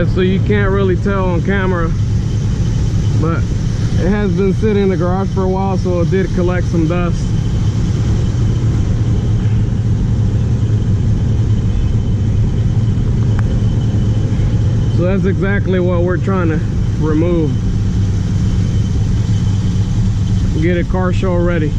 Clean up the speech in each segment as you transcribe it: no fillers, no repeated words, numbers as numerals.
guys, so you can't really tell on camera, but it has been sitting in the garage for a while, so it did collect some dust. So that's exactly what we're trying to remove. Get a car show ready.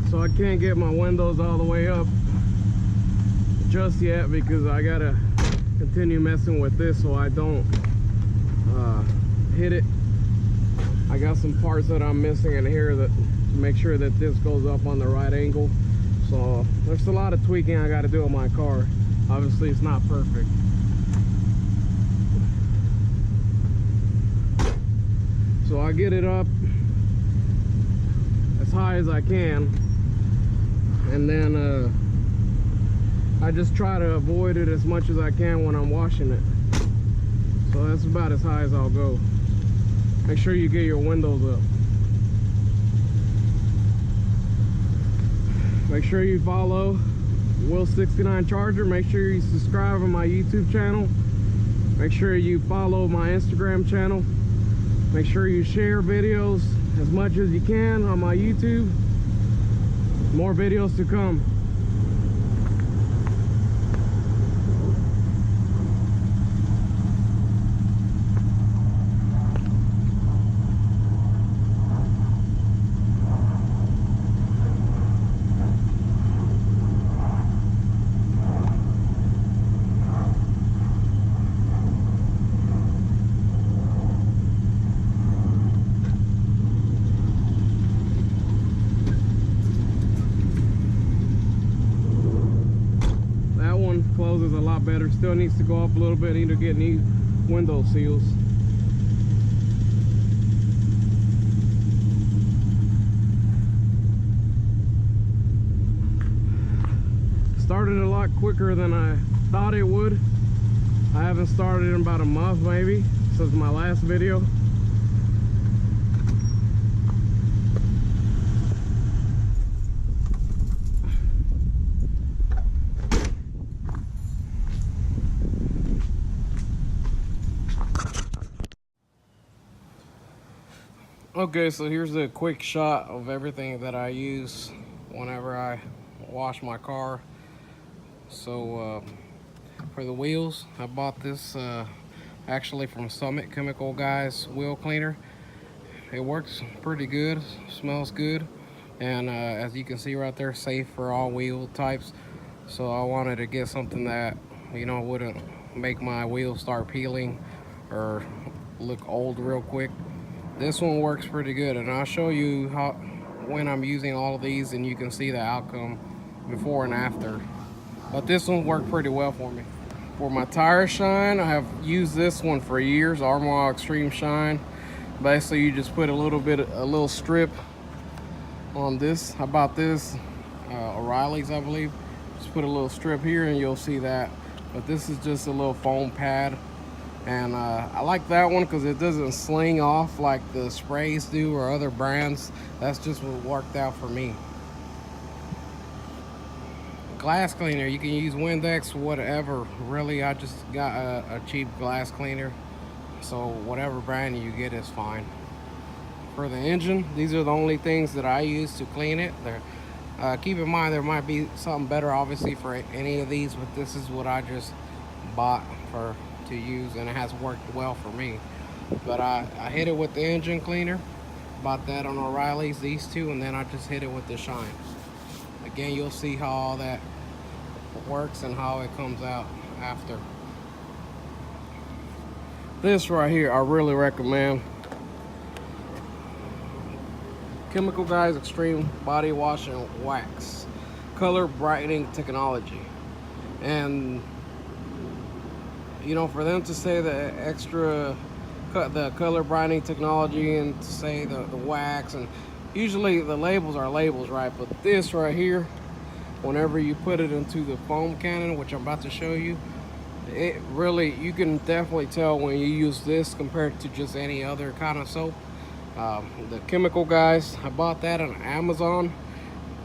So I can't get my windows all the way up just yet because I gotta continue messing with this so I don't hit it. I got some parts that I'm missing in here that to make sure that this goes up on the right angle. So there's a lot of tweaking I got to do on my car. Obviously it's not perfect. So I get it up as high as I can, and then I just try to avoid it as much as I can when I'm washing it. So that's about as high as I'll go. Make sure you get your windows up. Make sure you follow Will69 Charger. Make sure you subscribe on my YouTube channel. Make sure you follow my Instagram channel. Make sure you share videos as much as you can on my YouTube. More videos to come. Closes a lot better. Still needs to go up a little bit. Need to get new window seals. Started a lot quicker than I thought it would. I haven't started in about a month maybe since my last video. Okay, so here's a quick shot of everything that I use whenever I wash my car. So for the wheels, I bought this actually from Summit Chemical Guys wheel cleaner. It works pretty good, smells good, and as you can see right there, safe for all wheel types. So I wanted to get something that, you know, wouldn't make my wheels start peeling or look old real quick. This one works pretty good, and I'll show you how when I'm using all of these, and you can see the outcome before and after. But this one worked pretty well for me. For my tire shine, I have used this one for years, Armor Extreme Shine. Basically, you just put a little strip on this. I bought this O'Reilly's, I believe. Just put a little strip here, and you'll see that. But this is just a little foam pad. And I like that one because it doesn't sling off like the sprays do or other brands. That's just what worked out for me. Glass cleaner, you can use Windex, whatever. Really, I just got a cheap glass cleaner. So whatever brand you get is fine. For the engine, these are the only things that I use to clean it. Keep in mind there might be something better obviously for any of these, but this is what I just bought to use, and it has worked well for me. But I hit it with the engine cleaner, bought that on O'Reilly's, these two, and then I just hit it with the shine. Again, you'll see how all that works and how it comes out after. This right here I really recommend. Chemical Guys Extreme Body Wash and Wax. color brightening technology. And you know, for them to say the extra the color brightening technology and to say the wax, and usually the labels are labels, right? But this right here, whenever you put it into the foam cannon, which I'm about to show you, it really, you can definitely tell when you use this compared to just any other kind of soap. The chemical guys, I bought that on Amazon.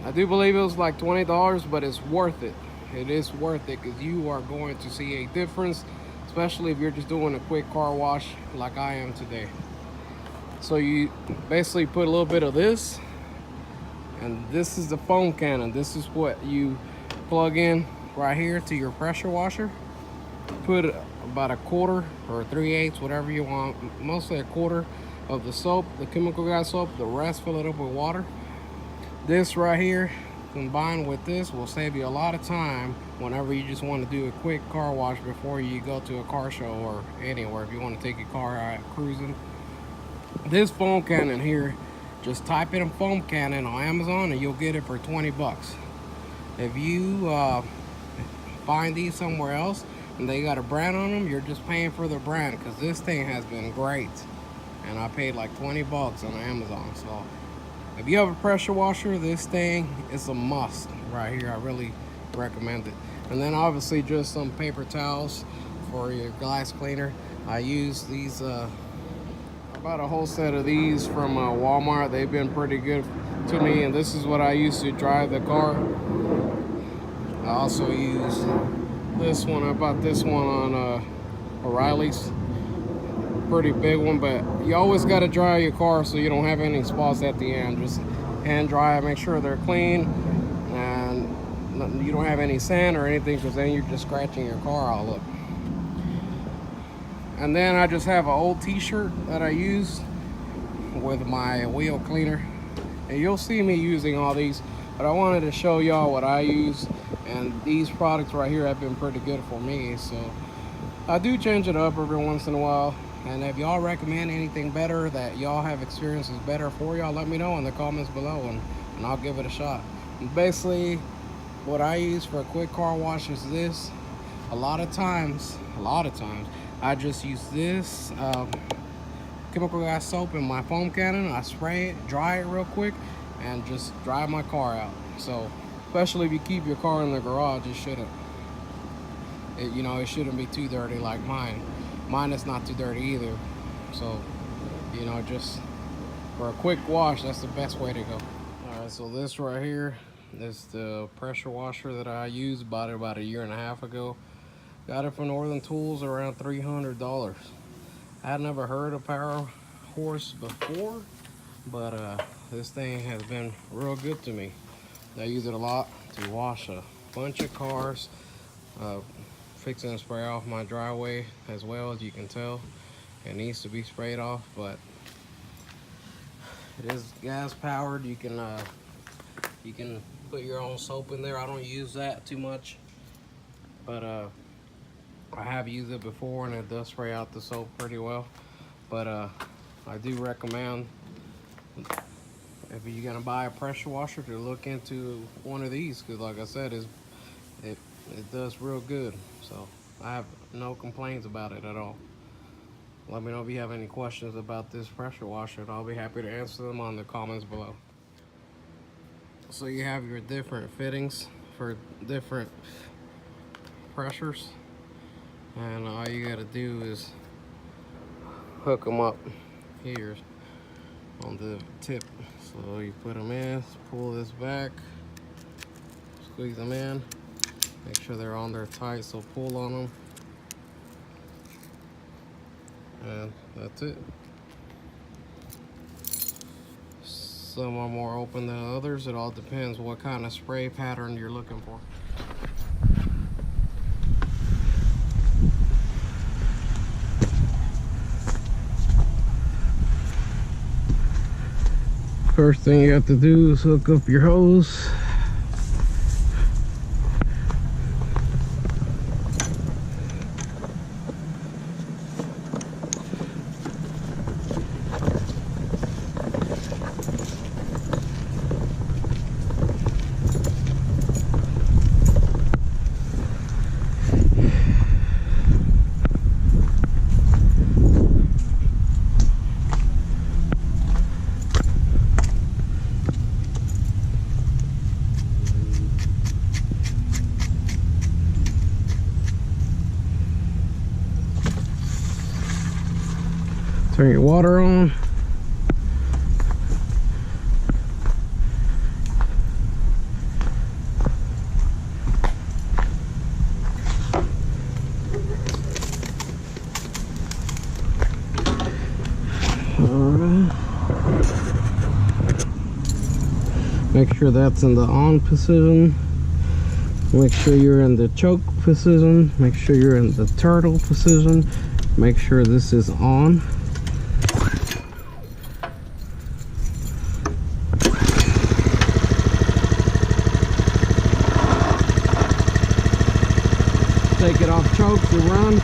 I do believe it was like $20, but it's worth it. It is worth it because you are going to see a difference, especially if you're just doing a quick car wash like I am today. So you basically put a little bit of this, and this is the foam cannon. This is what you plug in right here to your pressure washer. Put about a quarter or 3/8, whatever you want, mostly a quarter of the soap, the chemical guy soap. The rest fill it up with water. This right here combined with this will save you a lot of time whenever you just want to do a quick car wash before you go to a car show or anywhere. If you want to take your car out cruising, this foam cannon here, just type in a foam cannon on Amazon and you'll get it for 20 bucks. If you find these somewhere else and they got a brand on them, you're just paying for the brand, because this thing has been great and I paid like 20 bucks on Amazon. So if you have a pressure washer, this thing is a must right here. I really recommend it. And then obviously just some paper towels for your glass cleaner. I use these, I bought a whole set of these from Walmart. They've been pretty good to me, and this is what I use to dry the car. I also use this one. I bought this one on O'Reilly's. Pretty big one, but you always got to dry your car so you don't have any spots at the end. Just hand dry it, make sure they're clean and you don't have any sand or anything, because then you're just scratching your car all up. And then I just have an old t-shirt that I use with my wheel cleaner, and you'll see me using all these, but I wanted to show y'all what I use, and these products right here have been pretty good for me. So I do change it up every once in a while. And if y'all recommend anything better that y'all have experiences better for y'all, let me know in the comments below, and I'll give it a shot. And basically, what I use for a quick car wash is this. A lot of times, I just use this chemical gas soap in my foam cannon. I spray it, dry it real quick, and just dry my car out. So, especially if you keep your car in the garage, it shouldn't be too dirty like mine. Mine is not too dirty either. So, you know, just for a quick wash, that's the best way to go. All right, so this right here is the pressure washer that I used. Bought it about a year and a half ago. Got it from Northern Tools, around $300. I had never heard of Power Horse before, but this thing has been real good to me. I use it a lot to wash a bunch of cars. Fixing to spray off my driveway as well. As you can tell, it needs to be sprayed off, but it is gas powered. You can put your own soap in there. I don't use that too much, but I have used it before and it does spray out the soap pretty well. But I do recommend, if you're gonna buy a pressure washer, to look into one of these, because like I said, it does real good. So I have no complaints about it at all. Let me know if you have any questions about this pressure washer, and I'll be happy to answer them on the comments below. So you have your different fittings for different pressures, and all you gotta do is hook them up here on the tip. So you put them in, pull this back, squeeze them in. Make sure they're on there tight, so pull on them. And that's it. Some are more open than others. It all depends what kind of spray pattern you're looking for. First thing you have to do is hook up your hose. Turn your water on. Alright. Make sure that's in the on position. Make sure you're in the choke position. Make sure you're in the turtle position. Make sure this is on. Take it off choke to run.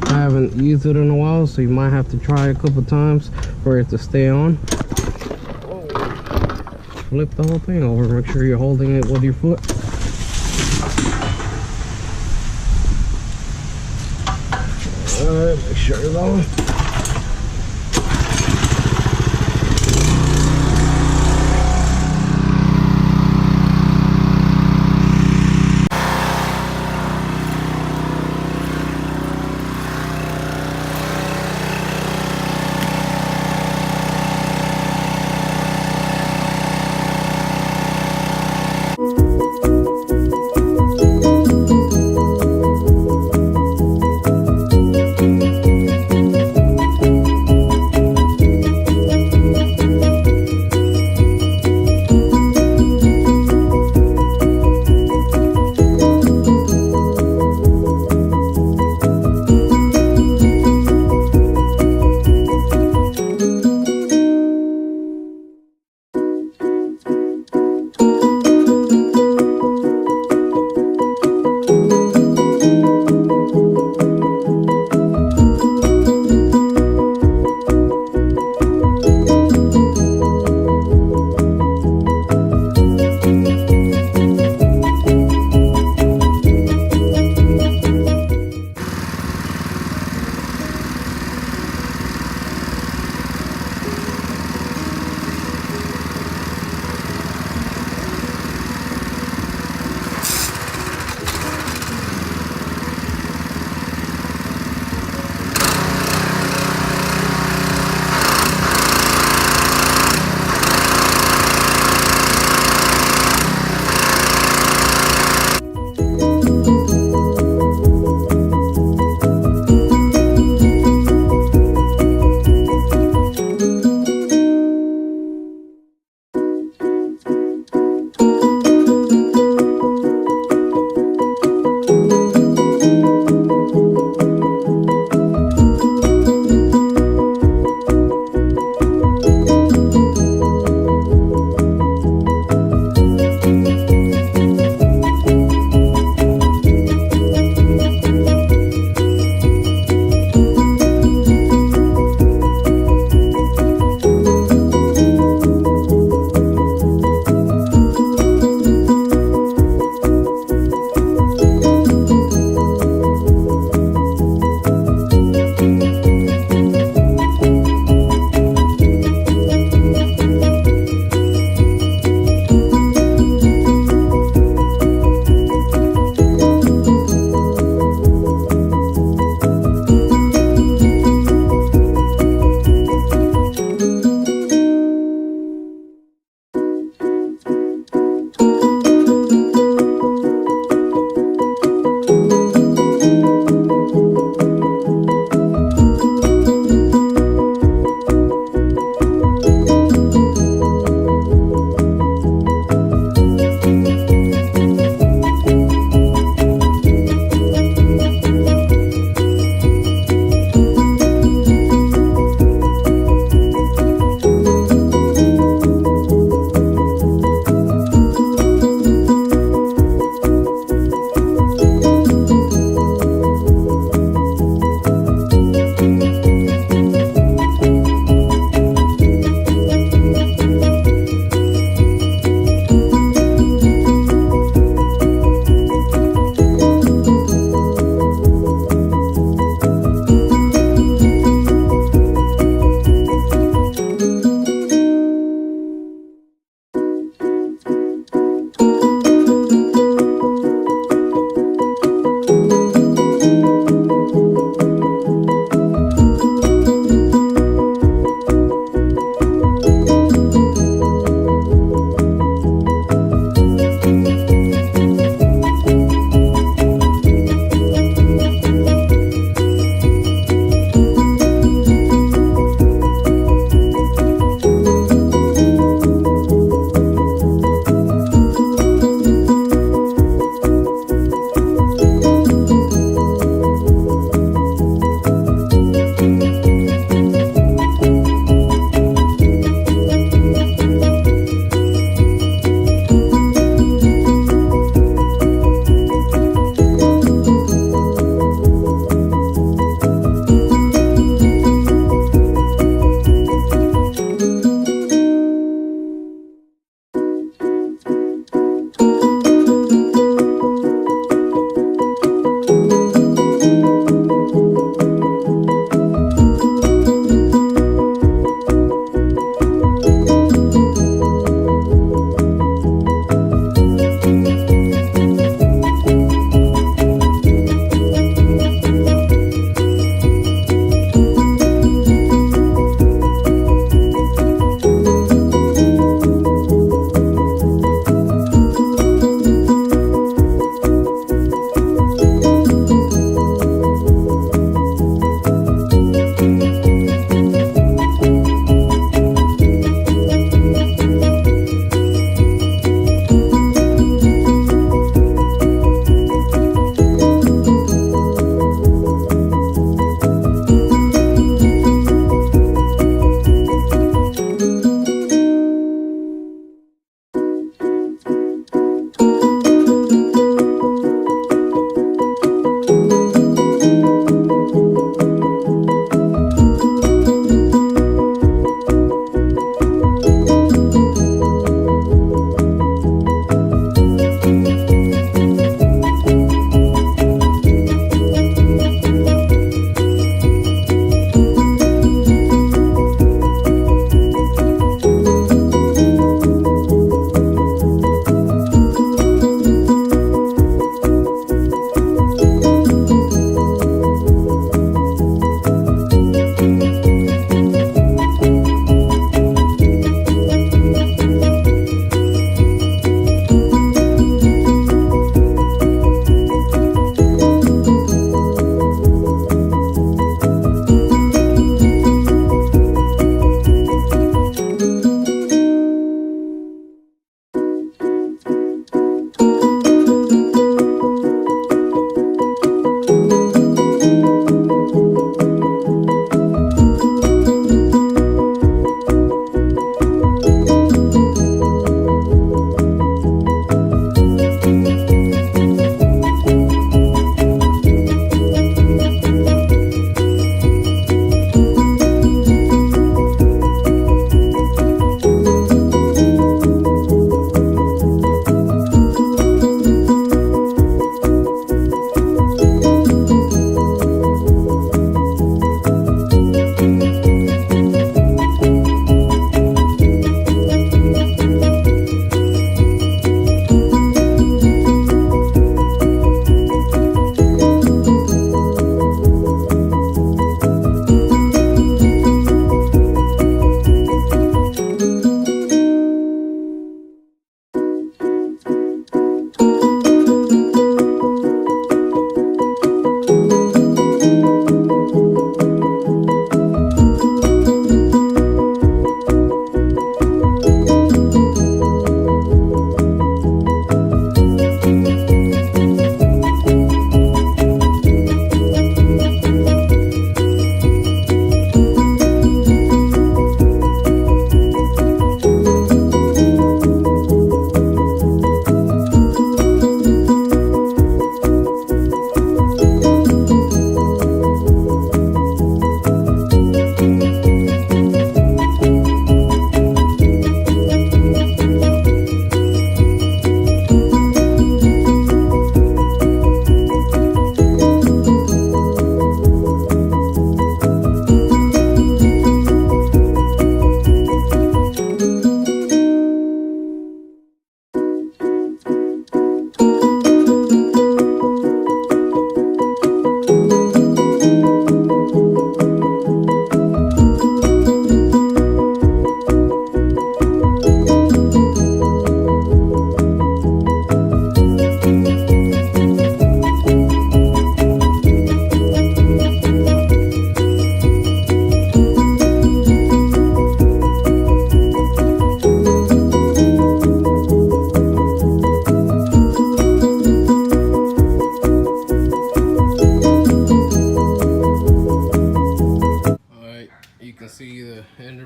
I haven't used it in a while, so you might have to try a couple times for it to stay on. Flip the whole thing over. Make sure you're holding it with your foot. Alright, make sure it's on.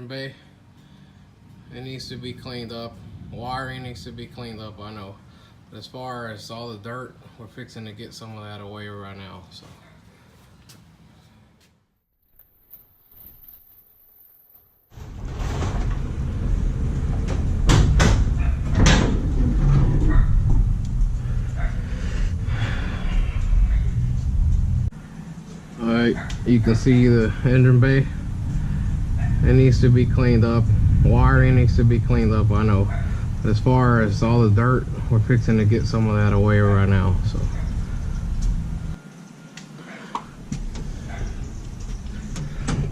engine bay. It needs to be cleaned up. Wiring needs to be cleaned up, I know. But as far as all the dirt, we're fixing to get some of that away right now. So. Alright, you can see the engine bay. It needs to be cleaned up. Wiring needs to be cleaned up, I know. But as far as all the dirt, we're fixing to get some of that away right now. So.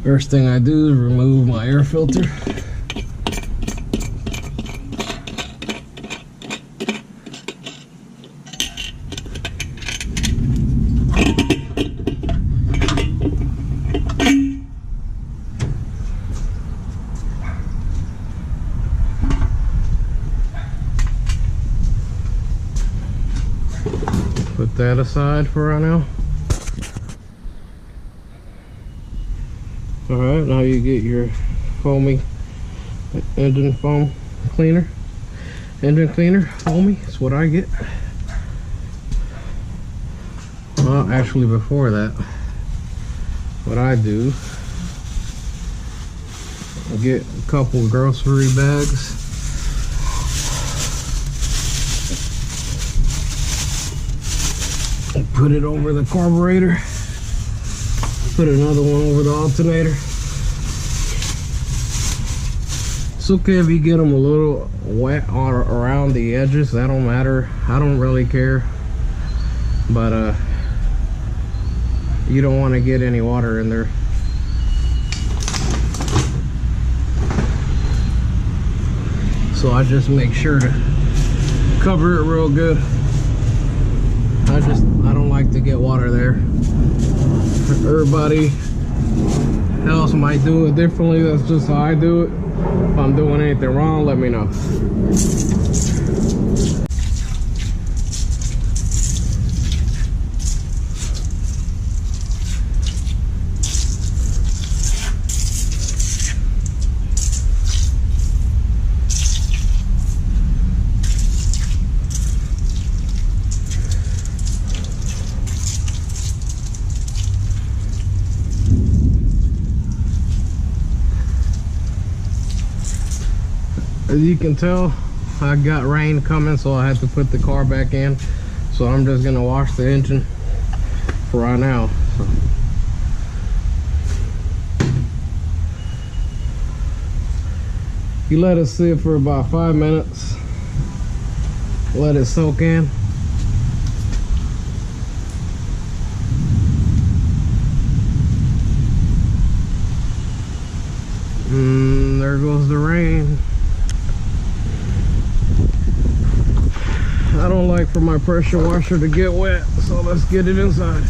First thing I do is remove my air filter. Put that aside for right now. Alright, now you get your foamy engine foam cleaner. Engine cleaner, foamy, that's what I get. Well, actually before that, what I do, I get a couple grocery bags. Put it over the carburetor. Put another one over the alternator. It's okay if you get them a little wet or around the edges. That don't matter. I don't really care. But you don't want to get any water in there. So I just make sure to cover it real good. I don't like to get water there. Everybody else might do it differently. That's just how I do it. If I'm doing anything wrong, let me know. As you can tell, I got rain coming, so I had to put the car back in. So I'm just gonna wash the engine for right now. So. You let it sit for about 5 minutes. Let it soak in. There goes the rain. I don't like for my pressure washer to get wet, so let's get it inside.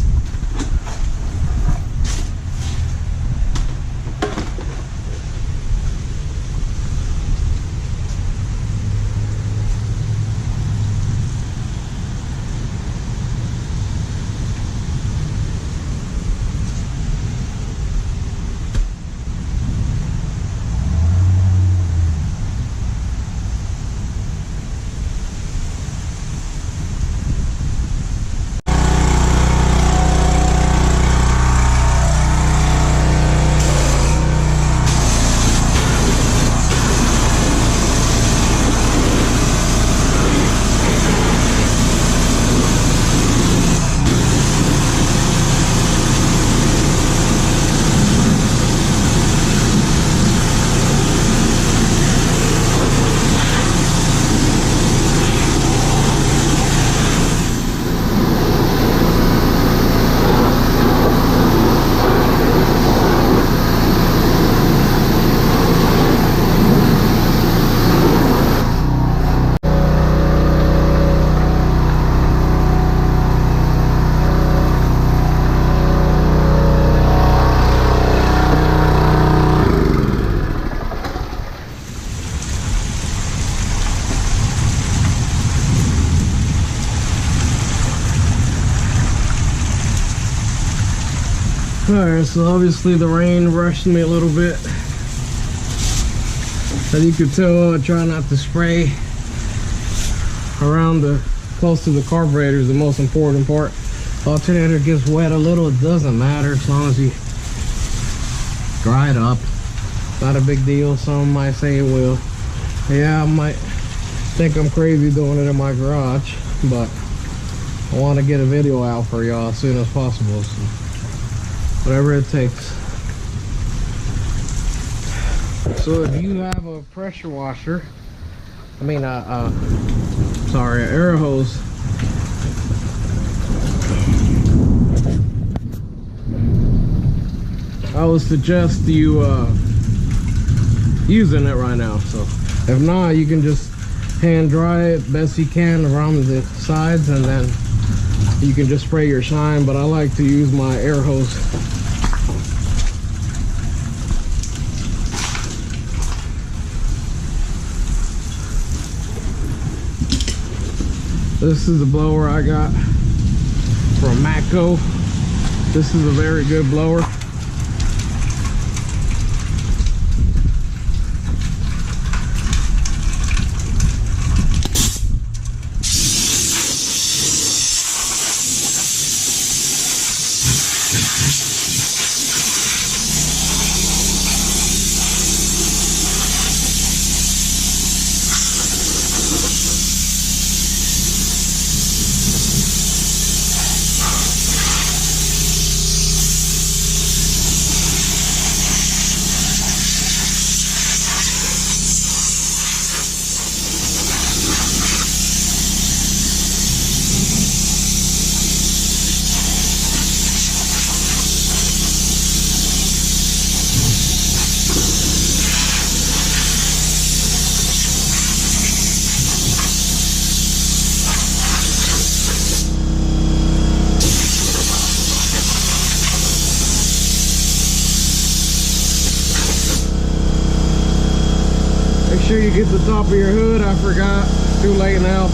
Alright, so obviously the rain rushed me a little bit. As you can tell, I try not to spray around close to the carburetor is the most important part. If the alternator gets wet a little, it doesn't matter as long as you dry it up. Not a big deal. Some might say it will. Yeah, I might think I'm crazy doing it in my garage, but I want to get a video out for y'all as soon as possible, so whatever it takes. So if you have a pressure washer, sorry, an air hose, I would suggest you using it right now. So if not, you can just hand dry it best you can around the sides, and then you can just spray your shine. But I like to use my air hose. This is the blower I got from Matco. This is a very good blower. Make sure you get the top of your hood. I forgot. Too late now.